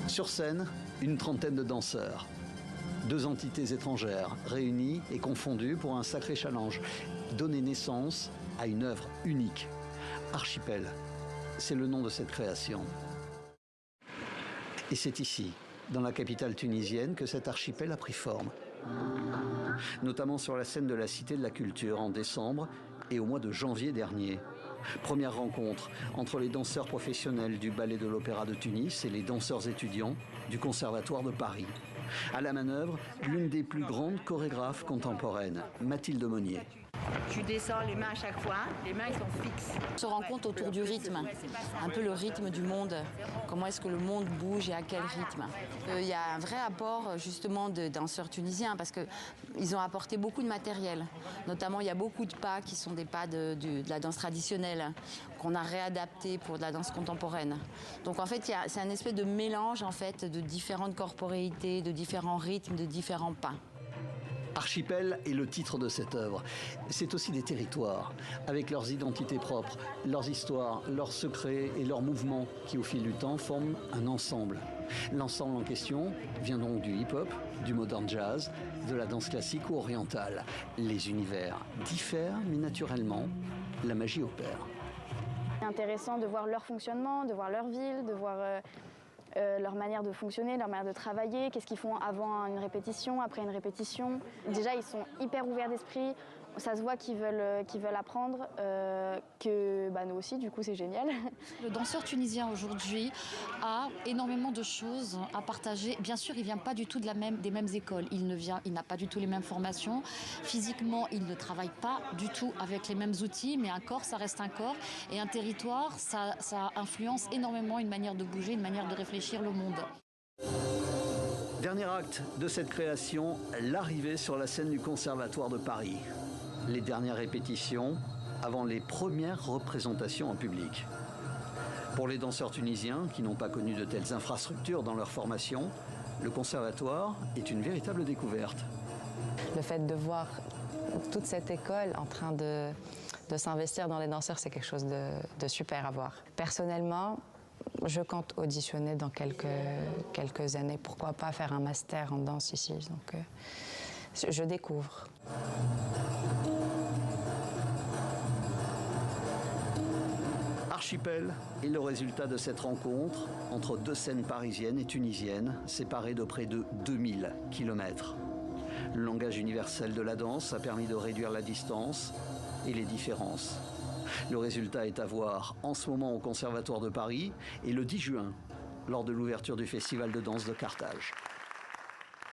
Sur scène, une trentaine de danseurs. Deux entités étrangères, réunies et confondues pour un sacré challenge. Donner naissance à une œuvre unique. Archipel, c'est le nom de cette création. Et c'est ici, dans la capitale tunisienne, que cet archipel a pris forme. Notamment sur la scène de la Cité de la Culture en décembre et au mois de janvier dernier. Première rencontre entre les danseurs professionnels du Ballet de l'Opéra de Tunis et les danseurs étudiants du Conservatoire de Paris. À la manœuvre, l'une des plus grandes chorégraphes contemporaines, Mathilde Monnier. Tu descends les mains à chaque fois, les mains ils sont fixes. On se rend compte autour du rythme, un peu le rythme du monde. Comment est-ce que le monde bouge et à quel rythme. Il y a un vrai apport justement de danseurs tunisiens parce qu'ils ont apporté beaucoup de matériel. Notamment il y a beaucoup de pas qui sont des pas de la danse traditionnelle qu'on a réadapté pour de la danse contemporaine. Donc en fait c'est un espèce de mélange en fait de différentes corporéités, de différents rythmes, de différents pas. Archipel est le titre de cette œuvre. C'est aussi des territoires, avec leurs identités propres, leurs histoires, leurs secrets et leurs mouvements qui, au fil du temps, forment un ensemble. L'ensemble en question vient donc du hip-hop, du modern jazz, de la danse classique ou orientale. Les univers diffèrent, mais naturellement, la magie opère. C'est intéressant de voir leur fonctionnement, de voir leur ville, de voir leur manière de fonctionner, leur manière de travailler, qu'est-ce qu'ils font avant une répétition, après une répétition. Déjà, ils sont hyper ouverts d'esprit, ça se voit qu'ils veulent apprendre, que nous aussi, du coup, c'est génial. Le danseur tunisien aujourd'hui a énormément de choses à partager. Bien sûr, il ne vient pas du tout des mêmes écoles, il n'a pas du tout les mêmes formations. Physiquement, il ne travaille pas du tout avec les mêmes outils, mais un corps, ça reste un corps. Et un territoire, ça influence énormément une manière de bouger, une manière de réfléchir le monde. Dernier acte de cette création, l'arrivée sur la scène du Conservatoire de Paris. Les dernières répétitions avant les premières représentations en public. Pour les danseurs tunisiens qui n'ont pas connu de telles infrastructures dans leur formation, le Conservatoire est une véritable découverte. Le fait de voir toute cette école en train de s'investir dans les danseurs, c'est quelque chose de super à voir. Personnellement, je compte auditionner dans quelques années. Pourquoi pas faire un master en danse ici. Donc, je découvre. Archipel est le résultat de cette rencontre entre deux scènes parisiennes et tunisiennes, séparées de près de 2000 km. Le langage universel de la danse a permis de réduire la distance et les différences. Le résultat est à voir en ce moment au Conservatoire de Paris et le 10 juin, lors de l'ouverture du Festival de danse de Carthage.